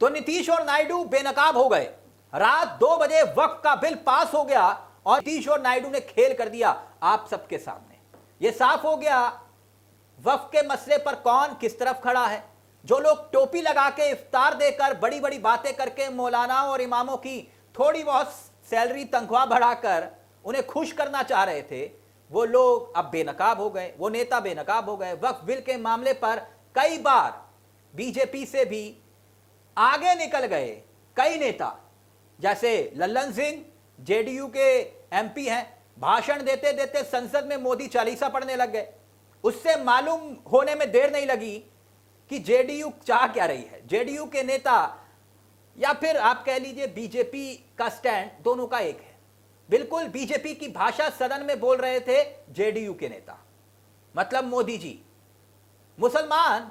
तो नीतीश और नायडू बेनकाब हो गए। रात 2 बजे वक्फ का बिल पास हो गया और नीतीश और नायडू ने खेल कर दिया आप सबके सामने। यह साफ हो गया वक्फ के मसले पर कौन किस तरफ खड़ा है। जो लोग टोपी लगा के इफ्तार देकर बड़ी बड़ी बातें करके मौलानाओं और इमामों की थोड़ी बहुत सैलरी तनख्वाह बढ़ाकर उन्हें खुश करना चाह रहे थे, वो लोग अब बेनकाब हो गए, वो नेता बेनकाब हो गए। वक्फ बिल के मामले पर कई बार बीजेपी से भी आगे निकल गए कई नेता, जैसे लल्लन सिंह जेडीयू के एमपी हैं, भाषण देते देते संसद में मोदी चालीसा पढ़ने लग गए। उससे मालूम होने में देर नहीं लगी कि जेडीयू चाह क्या रही है। जेडीयू के नेता या फिर आप कह लीजिए बीजेपी का स्टैंड दोनों का एक है। बिल्कुल बीजेपी की भाषा सदन में बोल रहे थे जेडीयू के नेता, मतलब मोदी जी मुसलमान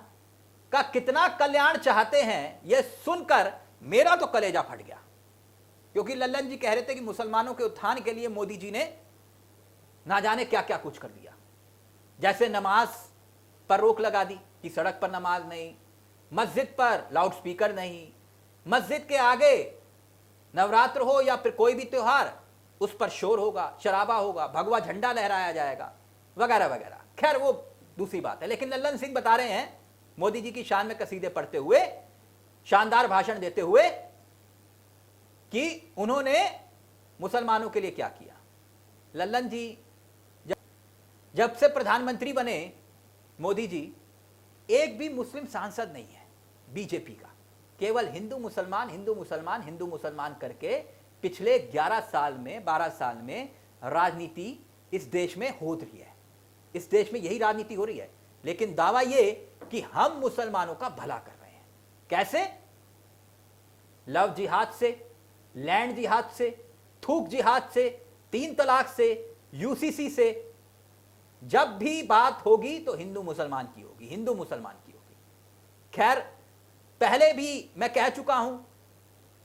का कितना कल्याण चाहते हैं यह सुनकर मेरा तो कलेजा फट गया। क्योंकि लल्लन जी कह रहे थे कि मुसलमानों के उत्थान के लिए मोदी जी ने ना जाने क्या क्या कुछ कर दिया, जैसे नमाज पर रोक लगा दी कि सड़क पर नमाज नहीं, मस्जिद पर लाउडस्पीकर नहीं, मस्जिद के आगे नवरात्र हो या फिर कोई भी त्योहार उस पर शोर होगा, शराबा होगा, भगवा झंडा लहराया जाएगा वगैरह वगैरह। खैर वो दूसरी बात है। लेकिन लल्लन सिंह बता रहे हैं मोदी जी की शान में कसीदे पढ़ते हुए, शानदार भाषण देते हुए कि उन्होंने मुसलमानों के लिए क्या किया। लल्लन जी जब से प्रधानमंत्री बने मोदी जी, एक भी मुस्लिम सांसद नहीं है बीजेपी का, केवल हिंदू मुसलमान हिंदू मुसलमान हिंदू मुसलमान करके पिछले 11 साल में 12 साल में राजनीति इस देश में हो रही है। इस देश में यही राजनीति हो रही है। लेकिन दावा यह कि हम मुसलमानों का भला कर रहे हैं। कैसे? लव जिहाद से, लैंड जिहाद से, थूक जिहाद से, 3 तलाक से, यूसीसी से। जब भी बात होगी तो हिंदू मुसलमान की होगी, हिंदू मुसलमान की होगी। खैर पहले भी मैं कह चुका हूं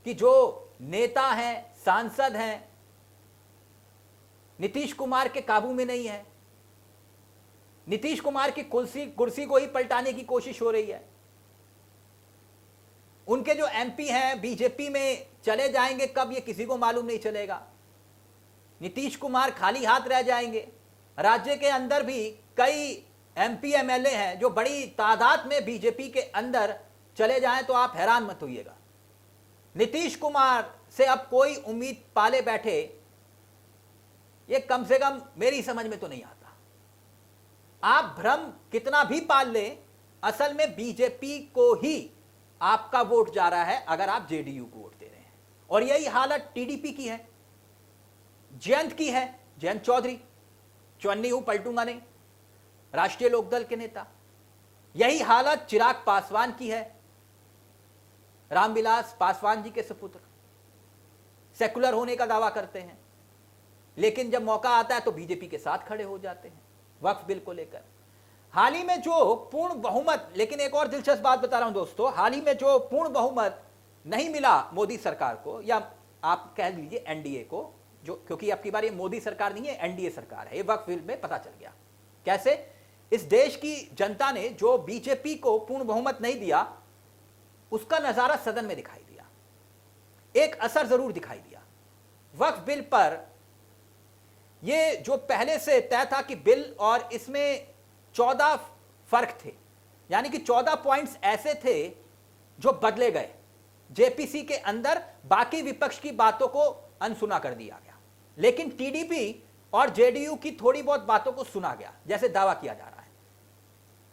कि जो नेता हैं, सांसद हैं, नीतीश कुमार के काबू में नहीं है। नीतीश कुमार की कुर्सी को ही पलटाने की कोशिश हो रही है। उनके जो एमपी हैं बीजेपी में चले जाएंगे कब ये किसी को मालूम नहीं चलेगा। नीतीश कुमार खाली हाथ रह जाएंगे। राज्य के अंदर भी कई एमपी एमएलए हैं जो बड़ी तादाद में बीजेपी के अंदर चले जाएं तो आप हैरान मत होइएगा। नीतीश कुमार से अब कोई उम्मीद पाले बैठे, ये कम से कम मेरी समझ में तो नहीं आता। आप भ्रम कितना भी पाल लें, असल में बीजेपी को ही आपका वोट जा रहा है अगर आप जेडीयू को वोट दे रहे हैं। और यही हालत टीडीपी की है, जयंत की है, जयंत चौधरी, चौन्नी हूं पलटूंगा नहीं, राष्ट्रीय लोकदल के नेता। यही हालत चिराग पासवान की है, रामविलास पासवान जी के सपुत्र, सेकुलर होने का दावा करते हैं, लेकिन जब मौका आता है तो बीजेपी के साथ खड़े हो जाते हैं वक्फ बिल को लेकर। हाल ही में जो पूर्ण बहुमत, लेकिन एक और दिलचस्प बात बता रहा हूं दोस्तों, हाल ही में जो पूर्ण बहुमत नहीं मिला मोदी सरकार को, या आप कह लीजिए एनडीए को, जो क्योंकि आपकी बार ये मोदी सरकार नहीं है, एनडीए सरकार है, ये वक्फ बिल में पता चल गया। कैसे? इस देश की जनता ने जो बीजेपी को पूर्ण बहुमत नहीं दिया, उसका नजारा सदन में दिखाई दिया, एक असर जरूर दिखाई दिया। वक्फ बिल पर यह जो पहले से तय था कि बिल और इसमें 14 फर्क थे, यानी कि 14 पॉइंट्स ऐसे थे जो बदले गए। जेपीसी के अंदर बाकी विपक्ष की बातों को अनसुना कर दिया गया, लेकिन टीडीपी और जेडीयू की थोड़ी बहुत बातों को सुना गया, जैसे दावा किया जा रहा है।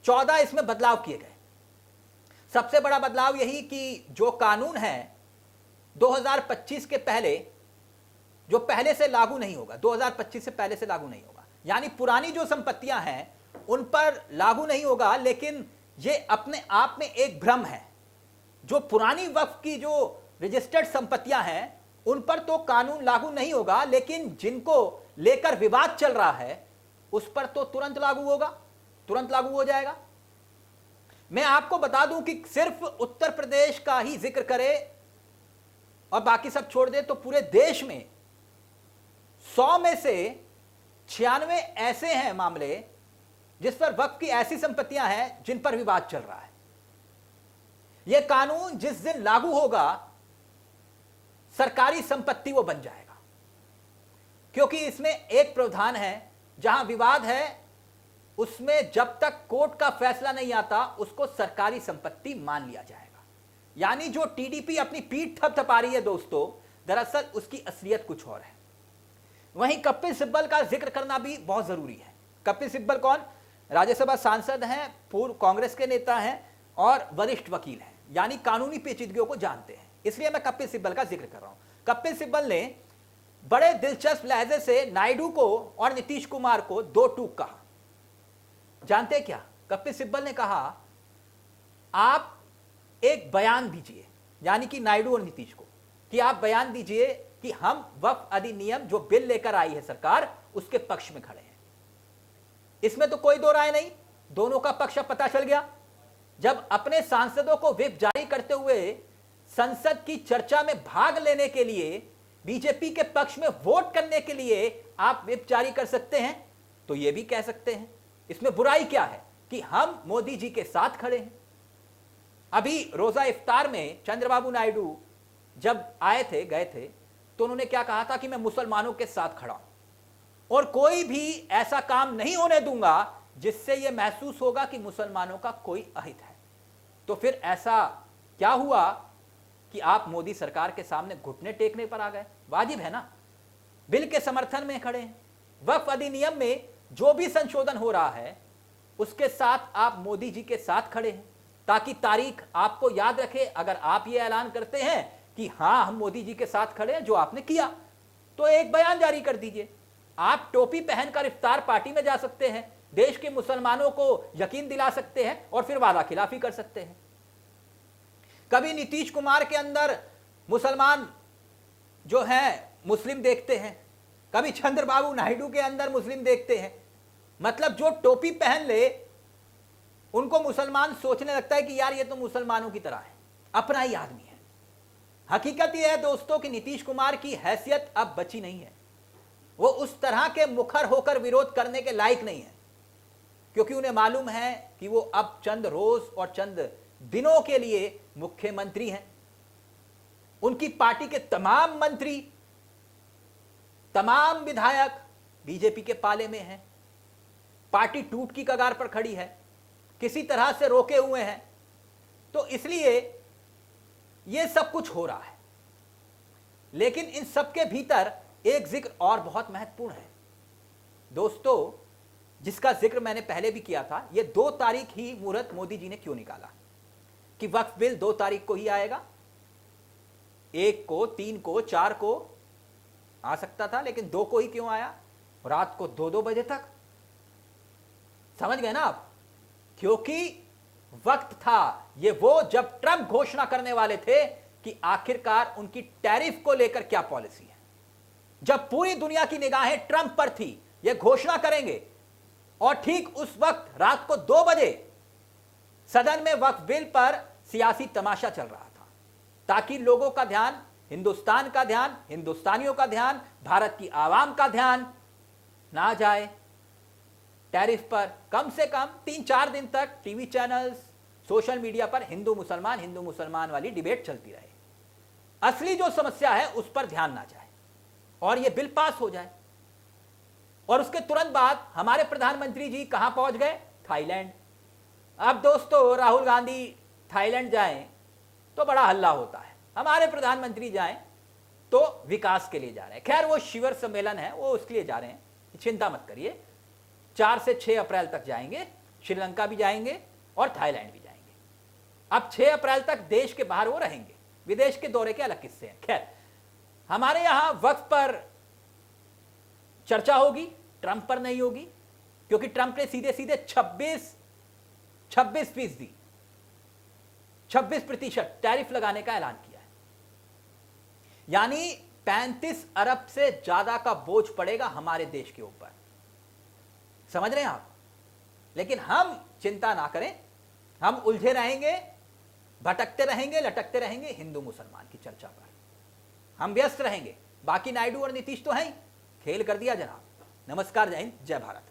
14 इसमें बदलाव किए गए। सबसे बड़ा बदलाव यही कि जो कानून है 2025 के पहले, जो पहले से लागू नहीं होगा, 2025 से पहले से लागू नहीं होगा, यानी पुरानी जो संपत्तियां हैं उन पर लागू नहीं होगा। लेकिन ये अपने आप में एक भ्रम है। जो पुरानी वक्फ की जो रजिस्टर्ड संपत्तियां हैं उन पर तो कानून लागू नहीं होगा, लेकिन जिनको लेकर विवाद चल रहा है उस पर तो तुरंत लागू होगा, तुरंत लागू हो जाएगा। मैं आपको बता दूं कि सिर्फ उत्तर प्रदेश का ही जिक्र करें और बाकी सब छोड़ दे तो पूरे देश में 100 में से 96 ऐसे हैं मामले जिस पर वक्फ की ऐसी संपत्तियां हैं जिन पर विवाद चल रहा है। यह कानून जिस दिन लागू होगा सरकारी संपत्ति वो बन जाएगा, क्योंकि इसमें एक प्रावधान है जहां विवाद है उसमें जब तक कोर्ट का फैसला नहीं आता उसको सरकारी संपत्ति मान लिया जाएगा। यानी जो टीडीपी अपनी पीठ थपथपा रही है दोस्तों, दरअसल उसकी असलियत कुछ और है। वहीं कपिल सिब्बल का जिक्र करना भी बहुत जरूरी है। कपिल सिब्बल कौन? राज्यसभा सांसद हैं, पूर्व कांग्रेस के नेता हैं और वरिष्ठ वकील हैं, यानी कानूनी पेचीदगियों को जानते हैं। इसलिए मैं कपिल सिब्बल का जिक्र कर रहा हूं। कपिल सिब्बल ने बड़े दिलचस्प लहजे से नायडू को और नीतीश कुमार को दो टूक कहा। जानते क्या? कपिल सिब्बल ने कहा आप एक बयान दीजिए, यानी कि नायडू और नीतीश को, कि आप बयान दीजिए कि हम वक्फ अधिनियम जो बिल लेकर आई है सरकार उसके पक्ष में खड़े हैं। इसमें तो कोई दो राय नहीं, दोनों का पक्ष पता चल गया। जब अपने सांसदों को व्हिप जारी करते हुए संसद की चर्चा में भाग लेने के लिए, बीजेपी के पक्ष में वोट करने के लिए आप व्हिप जारी कर सकते हैं, तो यह भी कह सकते हैं इसमें बुराई क्या है कि हम मोदी जी के साथ खड़े हैं। अभी रोजा इफ्तार में चंद्रबाबू नायडू जब आए थे, गए थे, तो उन्होंने क्या कहा था कि मैं मुसलमानों के साथ खड़ा हूं और कोई भी ऐसा काम नहीं होने दूंगा जिससे यह महसूस होगा कि मुसलमानों का कोई अहित है। तो फिर ऐसा क्या हुआ कि आप मोदी सरकार के सामने घुटने टेकने पर आ गए? वाजिब है ना, बिल के समर्थन में खड़े हैं। वक्फ अधिनियम में जो भी संशोधन हो रहा है उसके साथ आप मोदी जी के साथ खड़े हैं, ताकि तारीख आपको याद रखे। अगर आप ये ऐलान करते हैं कि हां हम मोदी जी के साथ खड़े हैं जो आपने किया, तो एक बयान जारी कर दीजिए। आप टोपी पहनकर इफ्तार पार्टी में जा सकते हैं, देश के मुसलमानों को यकीन दिला सकते हैं और फिर वादा खिलाफी कर सकते हैं। कभी नीतीश कुमार के अंदर मुसलमान जो है मुस्लिम देखते हैं, कभी चंद्रबाबू नायडू के अंदर मुस्लिम देखते हैं। मतलब जो टोपी पहन ले उनको मुसलमान सोचने लगता है कि यार ये तो मुसलमानों की तरह है, अपना ही आदमी है। हकीकत यह है दोस्तों कि नीतीश कुमार की हैसियत अब बची नहीं है। वो उस तरह के मुखर होकर विरोध करने के लायक नहीं है, क्योंकि उन्हें मालूम है कि वो अब चंद रोज और चंद दिनों के लिए मुख्यमंत्री हैं। उनकी पार्टी के तमाम मंत्री, तमाम विधायक बीजेपी के पाले में हैं। पार्टी टूट की कगार पर खड़ी है, किसी तरह से रोके हुए हैं। तो इसलिए यह सब कुछ हो रहा है। लेकिन इन सब के भीतर एक जिक्र और बहुत महत्वपूर्ण है दोस्तों, जिसका जिक्र मैंने पहले भी किया था। यह 2 तारीख ही मुहूर्त मोदी जी ने क्यों निकाला कि वक्फ बिल 2 तारीख को ही आएगा? 1 को, 3 को, 4 को आ सकता था, लेकिन 2 को ही क्यों आया? रात को 2-2 बजे तक। समझ गए ना आप? क्योंकि वक्त था ये वो जब ट्रंप घोषणा करने वाले थे कि आखिरकार उनकी टैरिफ को लेकर क्या पॉलिसी है। जब पूरी दुनिया की निगाहें ट्रंप पर थी, ये घोषणा करेंगे, और ठीक उस वक्त रात को 2 बजे सदन में वक्फ बिल पर सियासी तमाशा चल रहा था, ताकि लोगों का ध्यान, हिंदुस्तान का ध्यान, हिंदुस्तानियों का ध्यान, भारत की आवाम का ध्यान ना जाए टैरिफ पर। कम से कम 3-4 दिन तक टीवी चैनल्स, सोशल मीडिया पर हिंदू मुसलमान वाली डिबेट चलती रहे। असली जो समस्या है उस पर ध्यान ना जाए और यह बिल पास हो जाए। और उसके तुरंत बाद हमारे प्रधानमंत्री जी कहां पहुंच गए? थाईलैंड। अब दोस्तों राहुल गांधी थाईलैंड जाएं तो बड़ा हल्ला होता है, हमारे प्रधानमंत्री जाएं तो विकास के लिए जा रहे हैं। खैर वो शिखर सम्मेलन है, वो उसके लिए जा रहे हैं, चिंता मत करिए। 4 से 6 अप्रैल तक जाएंगे, श्रीलंका भी जाएंगे और थाईलैंड भी जाएंगे। अब 6 अप्रैल तक देश के बाहर वो रहेंगे, विदेश के दौरे के अलग किस्से हैं। खैर हमारे यहां वक्फ पर चर्चा होगी, ट्रंप पर नहीं होगी, क्योंकि ट्रंप ने सीधे सीधे 26% टैरिफ लगाने का ऐलान किया है। यानी 35 अरब से ज्यादा का बोझ पड़ेगा हमारे देश के ऊपर। समझ रहे हैं आप? लेकिन हम चिंता ना करें, हम उलझे रहेंगे, भटकते रहेंगे, लटकते रहेंगे हिंदू मुसलमान की चर्चा पर हम व्यस्त रहेंगे। बाकी नायडू और नीतीश तो हैं ही, खेल कर दिया जनाब। नमस्कार, जय हिंद, जय भारत।